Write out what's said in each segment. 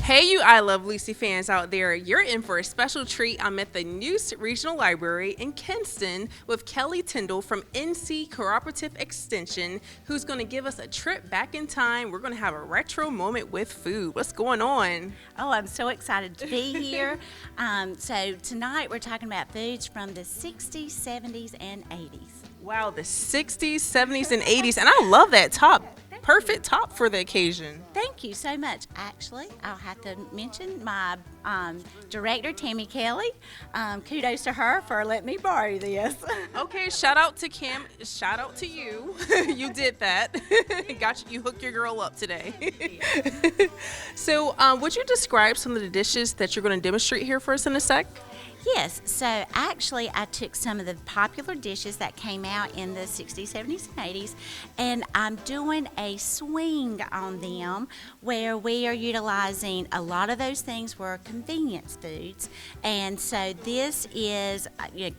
Hey, you I Love Lucy fans out there. You're in for a special treat. I'm at the Neuse Regional Library in Kinston with Kelly Tyndall from NC Cooperative Extension, who's going to give us a trip back in time. We're going to have a retro moment with food. What's going on? Oh, I'm so excited to be here. So tonight we're talking about foods from the 60s, 70s, and 80s. Wow, the 60s, 70s, and 80s. And I love that top. Perfect top for the occasion. Thank you so much. Actually, I'll have to mention my director, Tammy Kelly. Kudos to her for letting me borrow this. Okay, shout out to Kim. Shout out to you. You did that. You hooked your girl up today. So, would you describe some of the dishes that you're going to demonstrate here for us in a sec? Yes, so actually I took some of the popular dishes that came out in the 60s, 70s, and 80s, and I'm doing a swing on them where we are utilizing a lot of those things were convenience foods, and so this is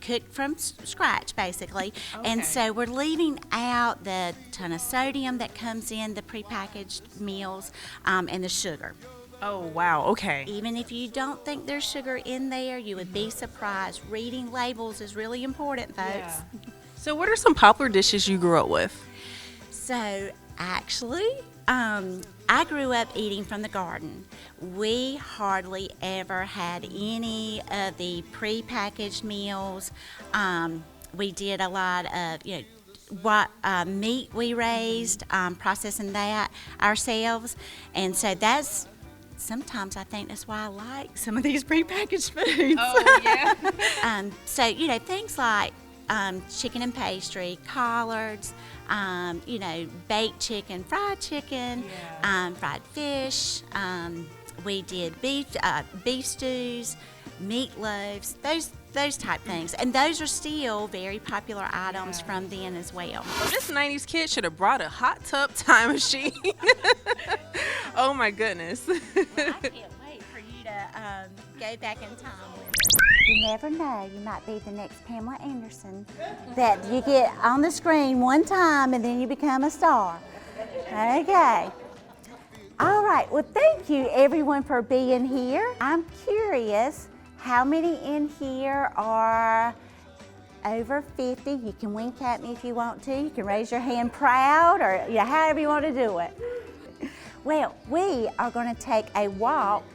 cooked from scratch basically, and so we're leaving out the ton of sodium that comes in the prepackaged meals and the sugar. Oh, wow. Okay. Even if you don't think there's sugar in there, you would be surprised. Reading labels is really important, folks. Yeah. So what are some popular dishes you grew up with? So actually, I grew up eating from the garden. We hardly ever had any of the prepackaged meals. We did a lot of, what meat we raised, processing that ourselves. And so sometimes I think that's why I like some of these prepackaged foods. Oh, yeah. So, things like chicken and pastry, collards, baked chicken, fried fried fish. We did beef stews, meatloaves, those type things. And those are still very popular items from then as well. Well, this 90s kid should have brought a hot tub time machine. Oh, my goodness. Well, I can't wait for you to go back in time with it. You never know. You might be the next Pamela Anderson that you get on the screen one time and then you become a star. Okay. All right. Well, thank you, everyone, for being here. I'm curious, how many in here are over 50? You can wink at me if you want to. You can raise your hand proud or however you want to do it. Well, we are going to take a walk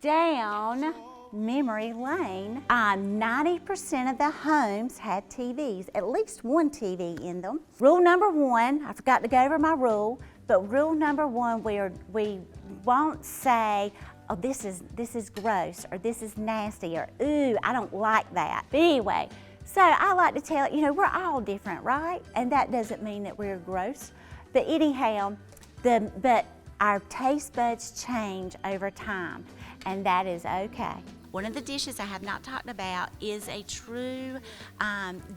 down memory lane. 90% of the homes had TVs, at least one TV in them. Rule number one, I forgot to go over my rule, but rule number one, we won't say, oh, this is gross, or this is nasty, or ooh, I don't like that. But anyway, so I like to tell we're all different, right? And that doesn't mean that we're gross. But anyhow, but our taste buds change over time, and that is okay. One of the dishes I have not talked about is a true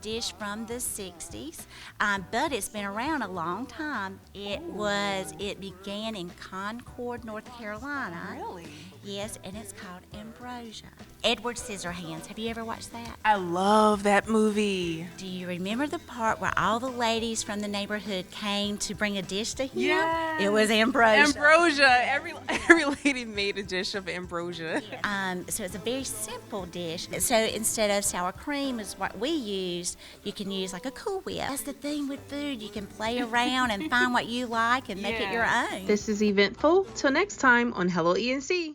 dish from the 60s, but it's been around a long time. It began in Concord, North Carolina. Really? Yes, and it's called ambrosia. Edward Scissorhands. Have you ever watched that? I love that movie. Do you remember the part where all the ladies from the neighborhood came to bring a dish to him? Yes. It was ambrosia. Ambrosia. Every lady made a dish of ambrosia. So it's a very simple dish. So instead of sour cream is what we used, you can use like a Cool Whip. That's the thing with food. You can play around and find what you like and make it your own. This is Eventful. Till next time on Hello ENC.